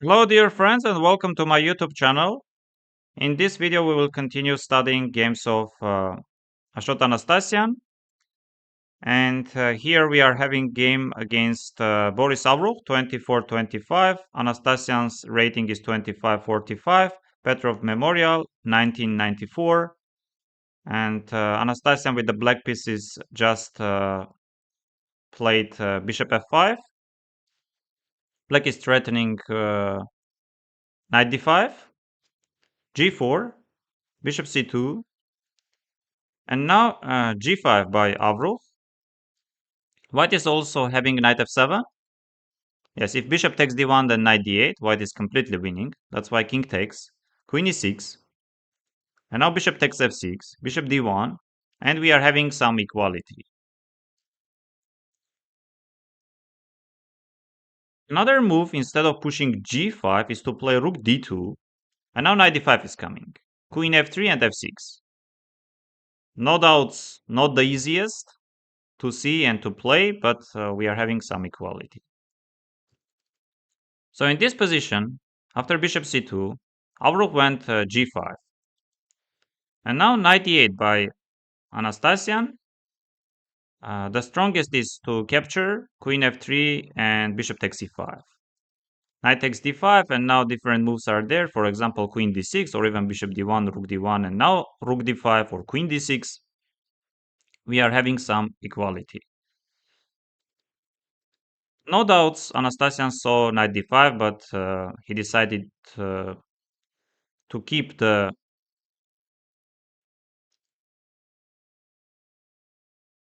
Hello dear friends and welcome to my YouTube channel. In this video we will continue studying games of Ashot Anastasian, and here we are having game against Boris Avrukh 24-25. Anastasian's rating is 25-45, Petrov Memorial 1994, and Anastasian with the black pieces just played bishop f5. Black is threatening knight d5, g4, bishop c2, and now g5 by Avrukh. White is also having knight f7. Yes, if bishop takes d1, then knight d8. White is completely winning. That's why king takes. Queen e6. And now bishop takes f6, bishop d1, and we are having some equality. Another move, instead of pushing g5, is to play rook d2. And now knight d5 is coming. Queen f3 and f6. No doubts, not the easiest to see and to play, but we are having some equality. So in this position, after bishop c2, Avrukh went g5. And now knight e8 by Anastasian. The strongest is to capture queen f3 and bishop takes e5. Knight takes d5, and now different moves are there. For example, queen d6 or even bishop d1, rook d1, and now rook d5 or queen d6. We are having some equality. No doubts, Anastasian saw knight d5, but he decided to keep the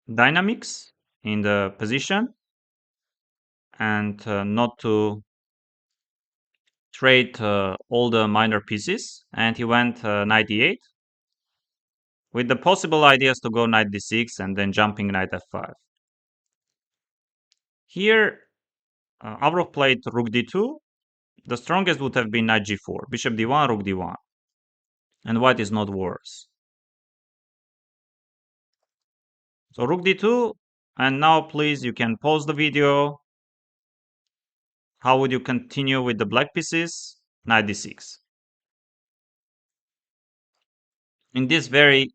dynamics in the position and not to trade all the minor pieces, and he went knight e8 with the possible ideas to go knight d6 and then jumping knight f5. Here Avrukh played rook d2. The strongest would have been knight g4, bishop d1, rook d1, and white is not worse. So rook d2, and now please you can pause the video. How would you continue with the black pieces? Knight d6. In this very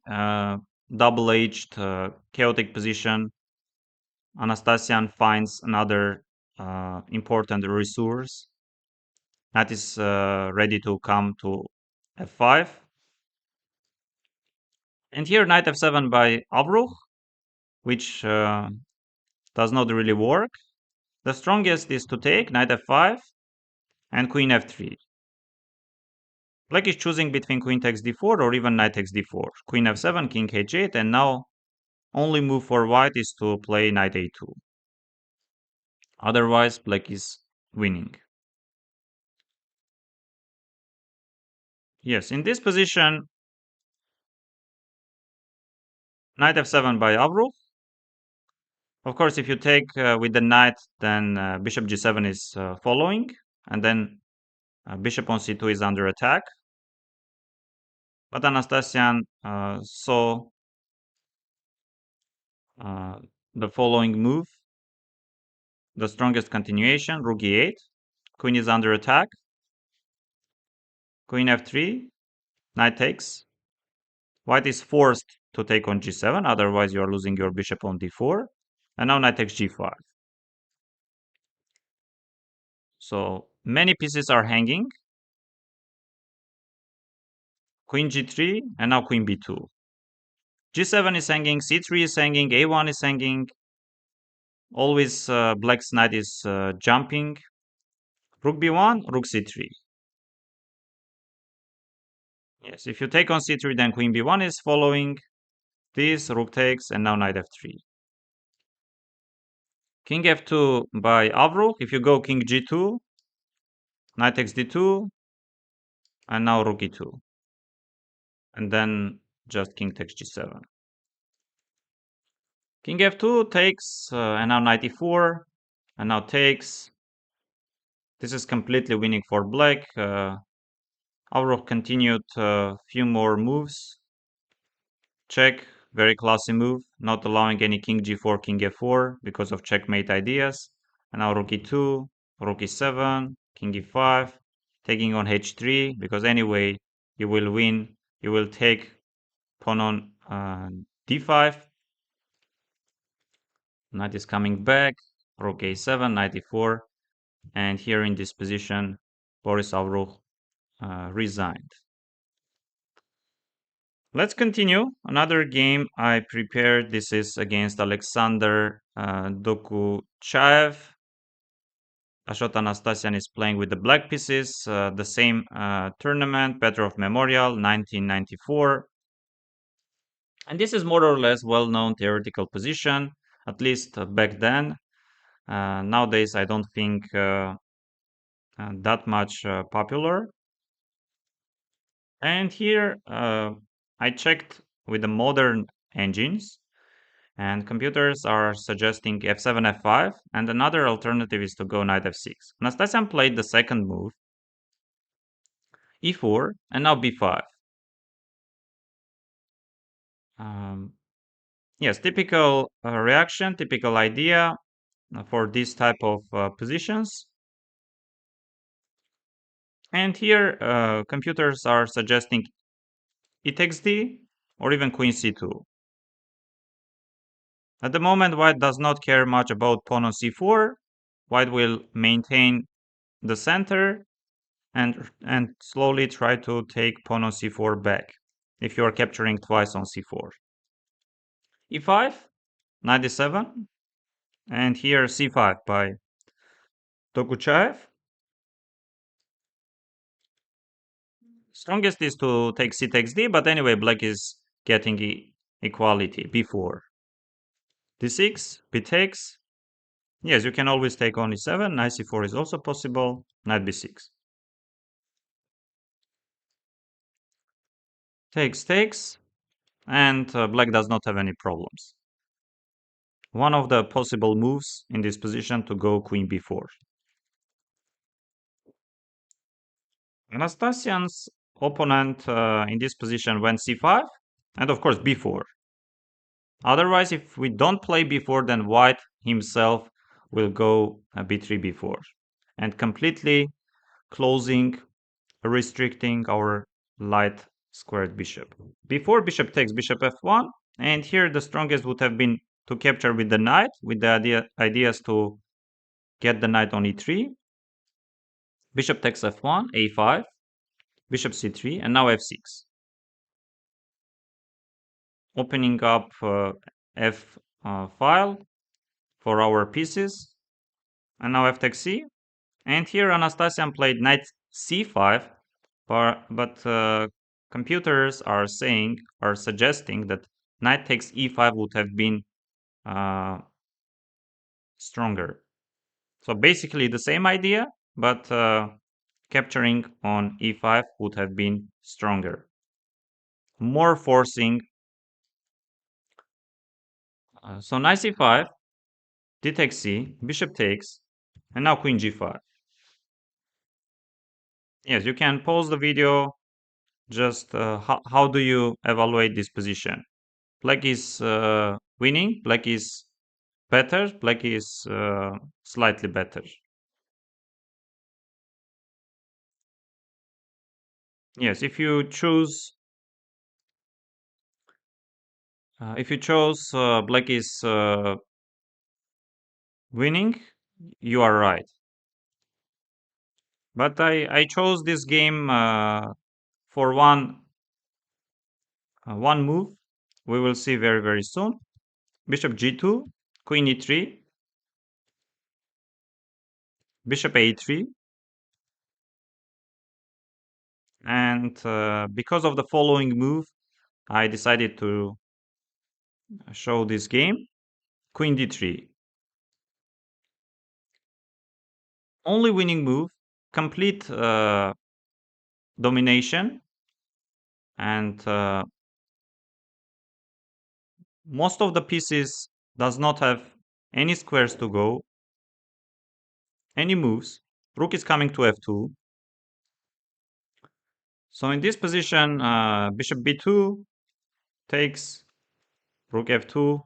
double-edged chaotic position, Anastasian finds another important resource. Knight is ready to come to f5. And here knight f7 by Avrukh, which does not really work. The strongest is to take knight f5 and queen f3. Black is choosing between queen takes d4 or even knight takes d4. Queen f7, king h8, and now only move for white is to play knight a2. Otherwise, black is winning. Yes, in this position, knight f7 by Avrukh. Of course, if you take with the knight, then bishop g7 is following, and then bishop on c2 is under attack. But Anastasian saw the following move, the strongest continuation, rook e8, queen is under attack, queen f3, knight takes. White is forced to take on g7, otherwise you are losing your bishop on d4, and now knight takes g5. So many pieces are hanging. Queen g3, and now queen b2. g7 is hanging, c3 is hanging, a1 is hanging. Always black's knight is jumping. Rook b1, rook c3. Yes, if you take on c3, then queen b1 is following. This, rook takes, and now knight f3. King f2 by Avrukh. If you go king g2, knight takes d2, and now rook e2. And then just king takes g7. King f2 takes, and now knight e4, and now takes. This is completely winning for black. Avrukh continued a few more moves. Check, very classy move, not allowing any king g4, king f4 because of checkmate ideas. And now rook e2, rook e7, king e5, taking on h3, because anyway you will win. You will take pawn on d5. Knight is coming back. Rook a7, knight e4, and here in this position, Boris Avruch resigned. Let's continue. Another game I prepared. This is against Alexander Dokuchaev. Ashot Anastasian is playing with the black pieces. The same tournament, Petrov Memorial, 1994. And this is more or less well-known theoretical position, at least back then. Nowadays, I don't think that much popular. And here I checked with the modern engines, and computers are suggesting f7, f5, and another alternative is to go knight f6. Anastasian played the second move, e4, and now b5. Yes, typical reaction, typical idea for this type of positions. And here computers are suggesting e takes d or even queen c2. At the moment, white does not care much about pawn on c4. White will maintain the center and slowly try to take pawn on c4 back if you are capturing twice on c4. e5, knight e7, and here c5 by Dokuchaev. Strongest is to take c takes d, but anyway, black is getting equality, b4. d6, b takes. Yes, you can always take on e7, knight c4 is also possible, knight b6. Takes, and black does not have any problems. One of the possible moves in this position to go queen b4. Anastasian's opponent in this position went c5, and of course b4. Otherwise, if we don't play b4, then white himself will go b3, b4, and completely closing, restricting our light squared bishop. Before bishop takes bishop f1, and here the strongest would have been to capture with the knight, with the ideas to get the knight on e3. Bishop takes f1, a5, bishop c3, and now f6. Opening up f file for our pieces, and now f takes c. And here Anastasian played knight c5, but computers are suggesting that knight takes e5 would have been stronger. So basically the same idea, but capturing on e5 would have been stronger. More forcing. So knight c5, d takes c, bishop takes, and now queen g5. Yes, you can pause the video. Just how do you evaluate this position? Black is winning, black is better, black is slightly better. Yes, if you chose black is winning, you are right. But I chose this game for one move. We will see very soon. Bishop g2, queen e3, bishop a3, and because of the following move, I decided to show this game. Queen d3. Only winning move, complete domination, and most of the pieces does not have any squares to go, any moves. Rook is coming to f2. So in this position, bishop b2 takes, rook f2,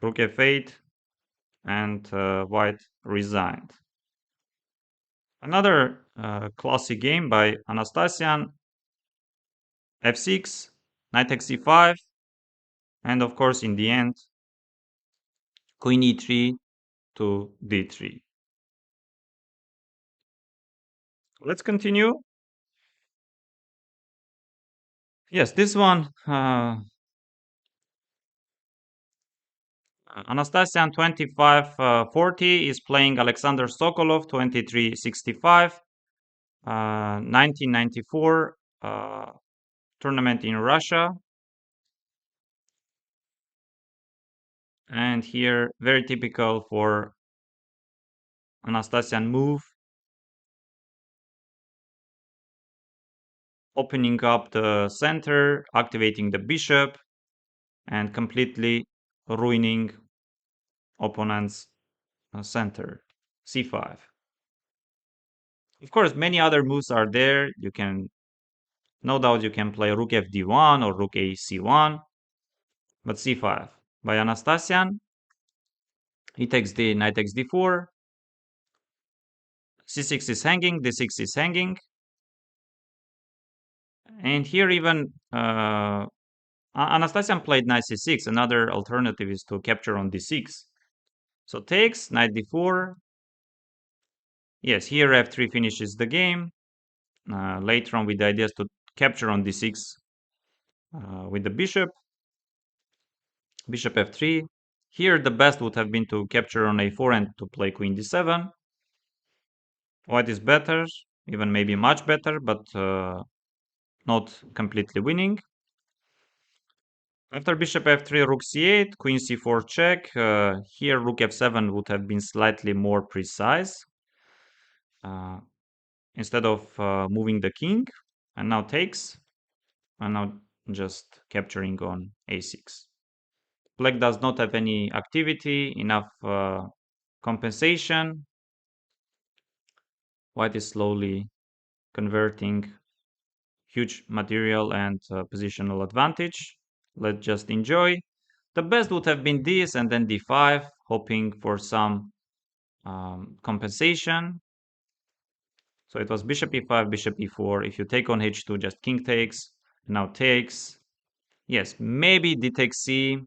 rook f8, and white resigned. Another classic game by Anastasian. f6, knight takes c5, and of course in the end, queen e3 to d3. Let's continue. Yes, this one, Anastasian 2540 is playing Alexander Sokolov 2365, 1994 tournament in Russia. And here, very typical for Anastasian move, opening up the center, activating the bishop, and completely ruining opponent's center, c5. Of course, many other moves are there. You can, no doubt, you can play rook fd1 or rook a c1, but c5 by Anastasian. He takes the knight takes d4, c6 is hanging, d6 is hanging, and here even Anastasian played knight c6. Another alternative is to capture on d6. So takes, knight d4. Yes, here f3 finishes the game. Later on with the ideas to capture on d6 with the bishop. Bishop f3. Here the best would have been to capture on a4 and to play queen d7. White is better, even maybe much better, but not completely winning. After bishop f3, rook c8, queen c4 check. Here rook f7 would have been slightly more precise. Instead of moving the king, and now takes, and now just capturing on a6. Black does not have any activity, enough compensation. White is slowly converting huge material and positional advantage. Let's just enjoy. The best would have been this and then d5, hoping for some compensation. So it was bishop e5, bishop e4. If you take on h2, just king takes. Now takes. Yes, maybe d takes c.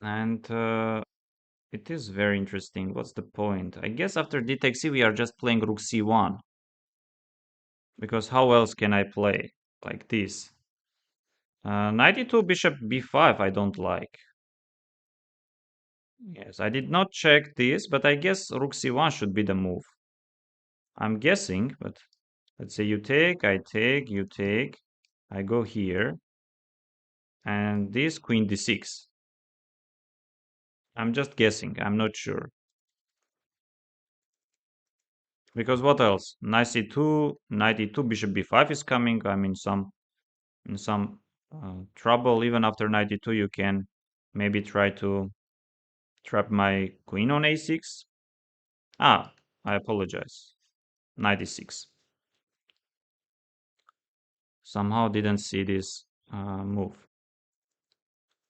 And it is very interesting. What's the point? I guess after d takes c, we are just playing rook c1. Because how else can I play? Like this. Knight e2, bishop b5, I don't like. Yes, I did not check this, but I guess rook c1 should be the move. I'm guessing, but let's say you take, I take, you take. I go here. And this queen d6. I'm just guessing. I'm not sure. Because what else? Knight c2, knight e2, bishop b5 is coming. I'm in some trouble. Even after knight e2, you can maybe try to trap my queen on a6. Ah, I apologize. Knight e6. Somehow didn't see this move.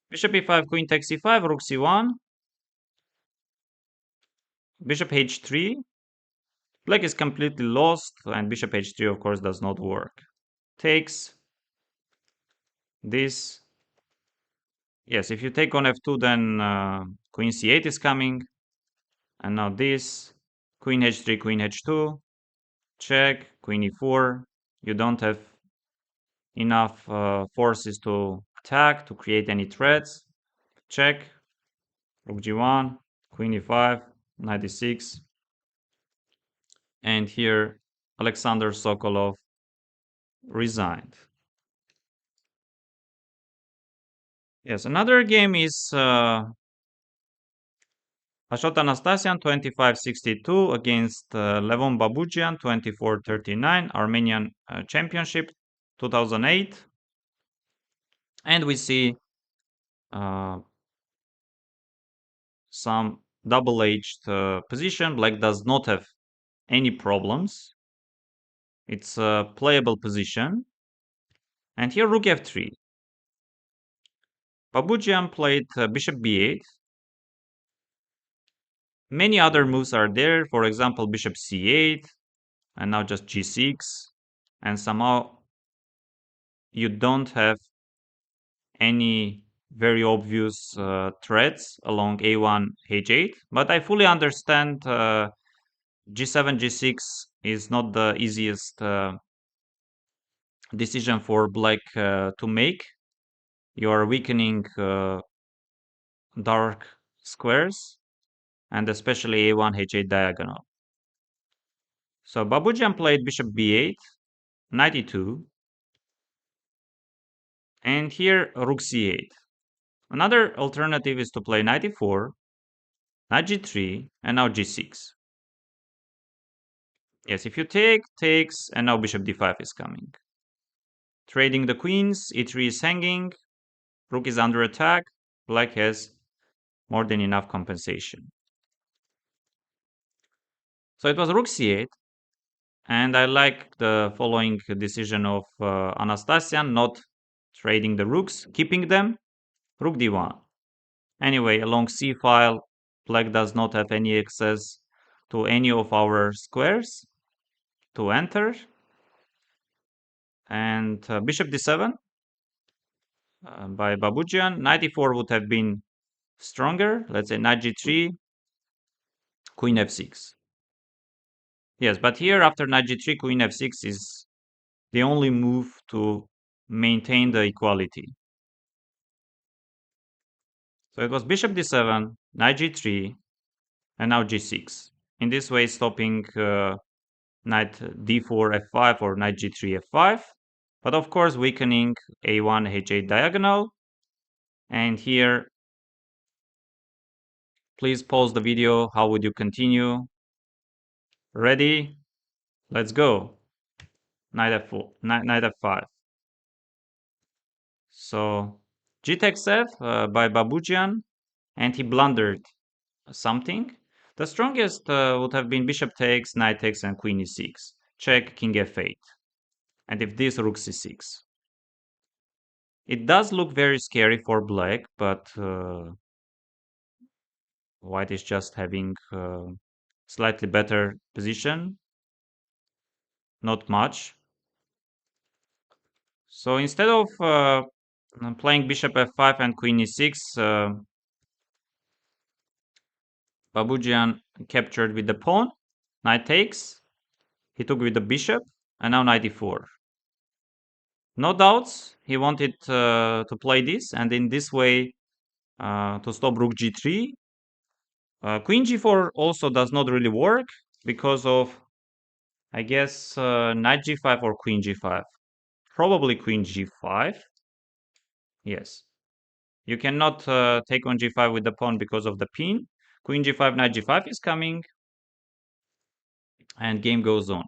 Bishop e5, queen takes e5, rook c1. Bishop h3. Black is completely lost, and bishop h3, of course, does not work. Takes. This. Yes, if you take on f2, then queen c8 is coming. And now this. Queen h3, queen h2. Check. Queen e4. You don't have enough forces to attack, to create any threats. Check. Rook g1. Queen e5. Knight e6. And here, Alexander Sokolov resigned. Yes, another game is Ashot Anastasian 2562 against Levon Babujian 2439, Armenian Championship 2008. And we see some double-edged position. Black does not have any problems. It's a playable position. And here rook f3. Babujian played bishop b8. Many other moves are there. For example, bishop c8, and now just g6, and somehow you don't have any very obvious threats along a1, h8. But I fully understand g7, g6 is not the easiest decision for black to make. You are weakening dark squares, and especially a1, h8 diagonal. So Babujian played bishop b8, knight e2, and here rook c8. Another alternative is to play knight e4, knight g3, and now g6. Yes, if you take, takes, and now bishop d5 is coming. Trading the queens, e3 is hanging, rook is under attack, black has more than enough compensation. So it was rook c8, and I like the following decision of Anastasian, not trading the rooks, keeping them, rook d1. Anyway, along c file, black does not have any access to any of our squares to enter. And bishop d7 by Babujian. Knight e4 would have been stronger. Let's say knight g3, queen f6. Yes, but here after knight g3, queen f6 is the only move to maintain the equality. So it was bishop d7, knight g3, and now g6. In this way, stopping knight d4, f5, or knight g3, f5. But of course, weakening a1, h8 diagonal. And here, please pause the video. How would you continue? Ready? Let's go. Knight f4, knight f5. So g takes f by Babujian, and he blundered something. The strongest would have been bishop takes, knight takes, and queen e6. Check, king f8. And if this, rook c6. It does look very scary for black, but white is just having slightly better position. Not much. So instead of playing bishop f5 and queen e6, Babujian captured with the pawn, knight takes, he took with the bishop, and now knight e4. No doubts, he wanted to play this, and in this way to stop rook g3. Queen g4 also does not really work because of, I guess, knight g5 or queen g5. Probably queen g5. Yes. You cannot take on g5 with the pawn because of the pin. Queen g5, knight g5 is coming, and game goes on.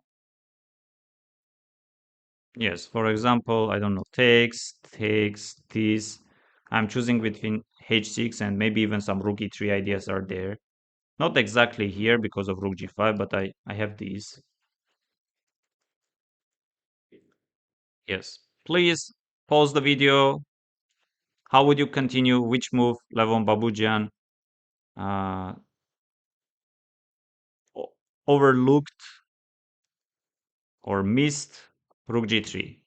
Yes, for example, I don't know, takes, this. I'm choosing between h6 and maybe even some rook e3 ideas are there. Not exactly here because of rook g5, but I have these. Yes, please pause the video. How would you continue? Which move Levon Babujian overlooked or missed? Rook g3.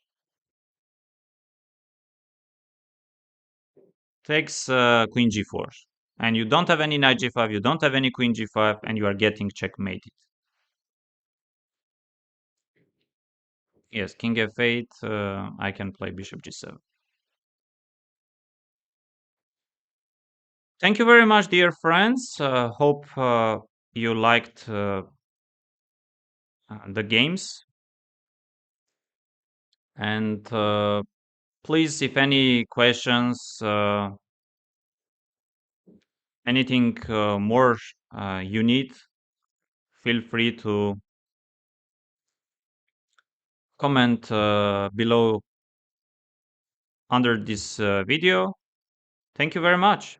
Takes queen g4. And you don't have any knight g5, you don't have any queen g5, and you are getting checkmated. Yes, king f8, I can play bishop g7. Thank you very much, dear friends. Hope you liked the games. And please, if any questions, anything more you need, feel free to comment below under this video. Thank you very much.